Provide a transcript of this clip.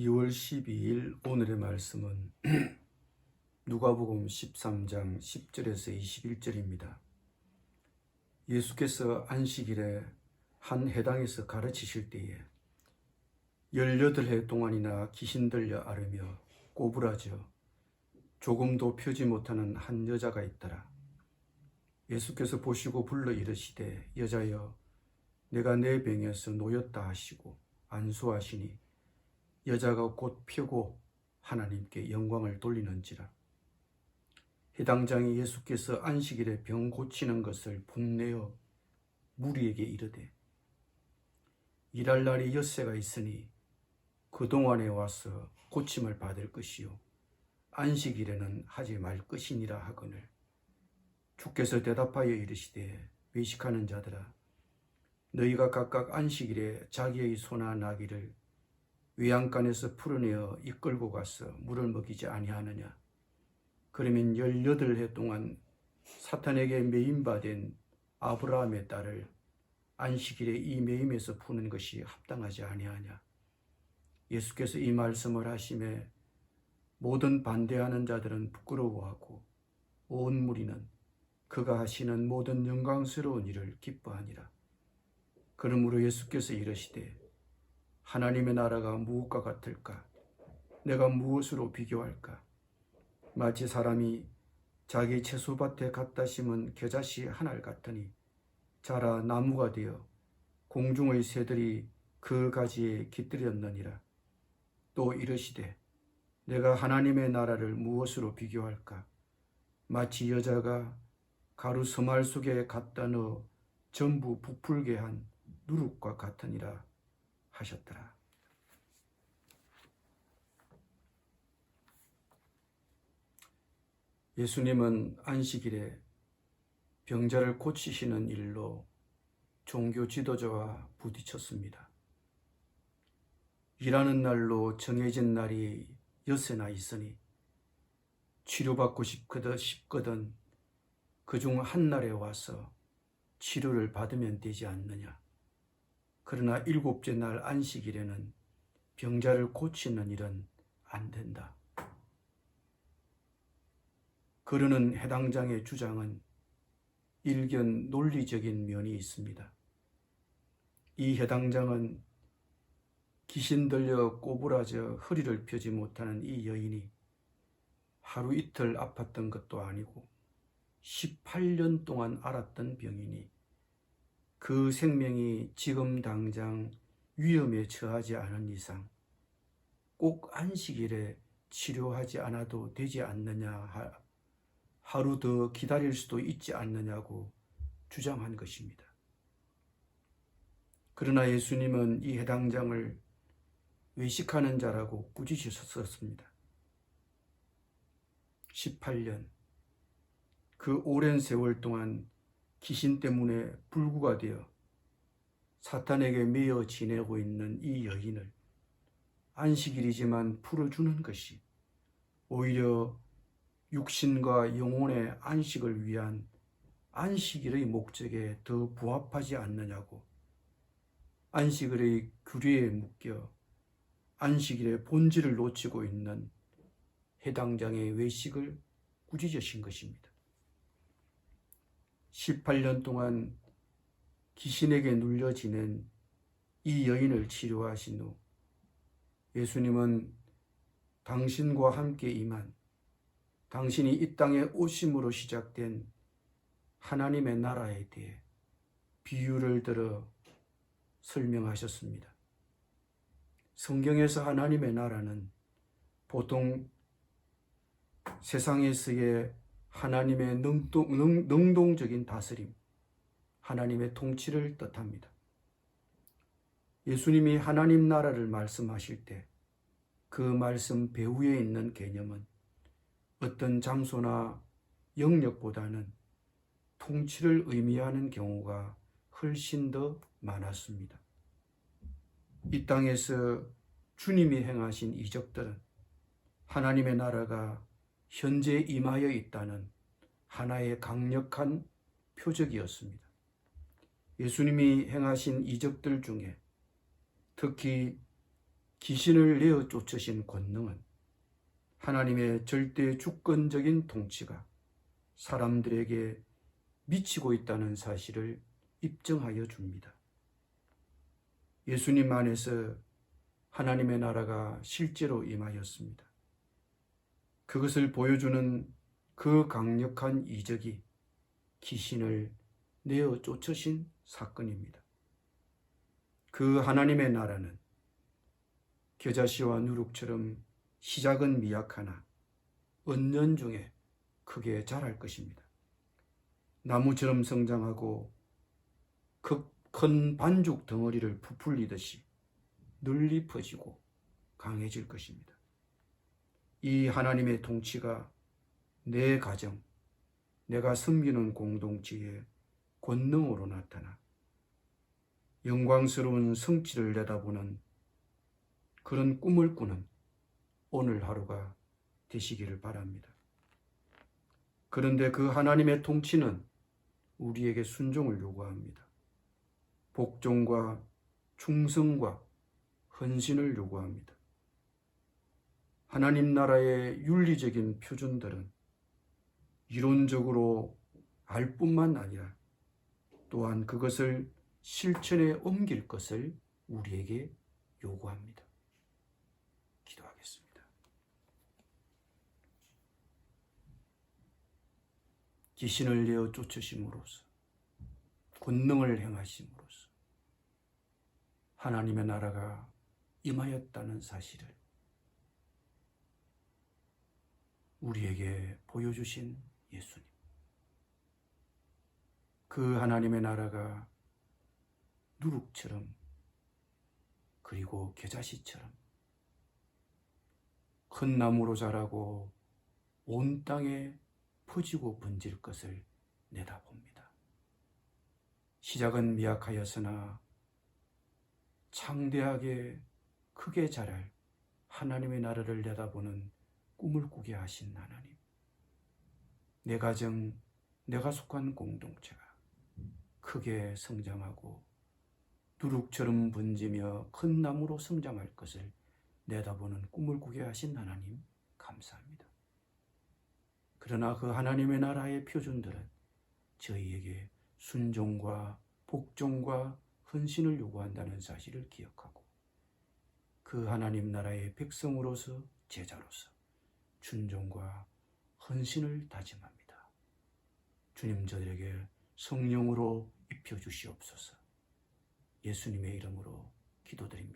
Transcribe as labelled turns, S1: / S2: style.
S1: 2월 12일 오늘의 말씀은 누가복음 13장 10절에서 21절입니다. 예수께서 안식일에 한 회당에서 가르치실 때에 18해 동안이나 귀신 들려 앓으며 꼬부라져 조금도 펴지 못하는 한 여자가 있더라. 예수께서 보시고 불러 이르시되 여자여 내가 내 병에서 놓였다 하시고 안수하시니 여자가 곧 펴고 하나님께 영광을 돌리는지라. 해당장이 예수께서 안식일에 병 고치는 것을 본내어 무리에게 이르되 일할 날이 엿새가 있으니 그동안에 와서 고침을 받을 것이요 안식일에는 하지 말 것이니라 하거늘 주께서 대답하여 이르시되 외식하는 자들아 너희가 각각 안식일에 자기의 소나 나귀를 외양간에서 풀어내어 이끌고 가서 물을 먹이지 아니하느냐. 그러면 18해 동안 사탄에게 매임받은 아브라함의 딸을 안식일에 이 매임에서 푸는 것이 합당하지 아니하냐. 예수께서 이 말씀을 하심에 모든 반대하는 자들은 부끄러워하고 온 무리는 그가 하시는 모든 영광스러운 일을 기뻐하니라. 그러므로 예수께서 이르시되 하나님의 나라가 무엇과 같을까? 내가 무엇으로 비교할까? 마치 사람이 자기 채소밭에 갖다 심은 겨자씨 하나를 같으니 자라 나무가 되어 공중의 새들이 그 가지에 깃들였느니라. 또 이르시되 내가 하나님의 나라를 무엇으로 비교할까? 마치 여자가 가루 서말 속에 갖다 넣어 전부 부풀게 한 누룩과 같으니라 하셨더라. 예수님은 안식일에 병자를 고치시는 일로 종교 지도자와 부딪혔습니다. 일하는 날로 정해진 날이 엿새나 있으니 치료받고 싶거든 그중 한 날에 와서 치료를 받으면 되지 않느냐. 그러나 7째 날 안식일에는 병자를 고치는 일은 안 된다. 그러는 해당장의 주장은 일견 논리적인 면이 있습니다. 이 해당장은 귀신 들려 꼬부라져 허리를 펴지 못하는 이 여인이 하루 이틀 아팠던 것도 아니고 18년 동안 앓았던 병이니 그 생명이 지금 당장 위험에 처하지 않은 이상 꼭 안식일에 치료하지 않아도 되지 않느냐, 하루 더 기다릴 수도 있지 않느냐고 주장한 것입니다. 그러나 예수님은 이 해당장을 외식하는 자라고 꾸짖으셨습니다. 18년, 그 오랜 세월 동안 귀신 때문에 불구가 되어 사탄에게 매여 지내고 있는 이 여인을 안식일이지만 풀어주는 것이 오히려 육신과 영혼의 안식을 위한 안식일의 목적에 더 부합하지 않느냐고 안식일의 규례에 묶여 안식일의 본질을 놓치고 있는 해당장의 외식을 꾸짖으신 것입니다. 18년 동안 귀신에게 눌려 지낸 이 여인을 치료하신 후 예수님은 당신과 함께 임한 당신이 이 땅에 오심으로 시작된 하나님의 나라에 대해 비유를 들어 설명하셨습니다. 성경에서 하나님의 나라는 보통 세상에서의 하나님의 능동적인 다스림, 하나님의 통치를 뜻합니다. 예수님이 하나님 나라를 말씀하실 때 그 말씀 배후에 있는 개념은 어떤 장소나 영역보다는 통치를 의미하는 경우가 훨씬 더 많았습니다. 이 땅에서 주님이 행하신 이적들은 하나님의 나라가 현재 임하여 있다는 하나의 강력한 표적이었습니다. 예수님이 행하신 이적들 중에 특히 귀신을 내어 쫓으신 권능은 하나님의 절대 주권적인 통치가 사람들에게 미치고 있다는 사실을 입증하여 줍니다. 예수님 안에서 하나님의 나라가 실제로 임하였습니다. 그것을 보여주는 그 강력한 이적이 귀신을 내어 쫓으신 사건입니다. 그 하나님의 나라는 겨자씨와 누룩처럼 시작은 미약하나 은연중에 크게 자랄 것입니다. 나무처럼 성장하고 큰 반죽 덩어리를 부풀리듯이 널리 퍼지고 강해질 것입니다. 이 하나님의 통치가 내 가정, 내가 섬기는 공동체의 권능으로 나타나 영광스러운 성취를 내다보는 그런 꿈을 꾸는 오늘 하루가 되시기를 바랍니다. 그런데 그 하나님의 통치는 우리에게 순종을 요구합니다. 복종과 충성과 헌신을 요구합니다. 하나님 나라의 윤리적인 표준들은 이론적으로 알 뿐만 아니라 또한 그것을 실천에 옮길 것을 우리에게 요구합니다. 기도하겠습니다. 귀신을 내어 쫓으심으로써 권능을 행하심으로써 하나님의 나라가 임하였다는 사실을 우리에게 보여주신 예수님. 그 하나님의 나라가 누룩처럼 그리고 겨자씨처럼 큰 나무로 자라고 온 땅에 퍼지고 번질 것을 내다봅니다. 시작은 미약하였으나 창대하게 크게 자랄 하나님의 나라를 내다보는 꿈을 꾸게 하신 하나님. 내 가정, 내가 속한 공동체가 크게 성장하고 누룩처럼 번지며 큰 나무로 성장할 것을 내다보는 꿈을 꾸게 하신 하나님 감사합니다. 그러나 그 하나님의 나라의 표준들은 저희에게 순종과 복종과 헌신을 요구한다는 사실을 기억하고 그 하나님 나라의 백성으로서 제자로서 순종과 헌신을 다짐합니다. 주님 저들에게 성령으로 입혀주시옵소서. 예수님의 이름으로 기도드립니다.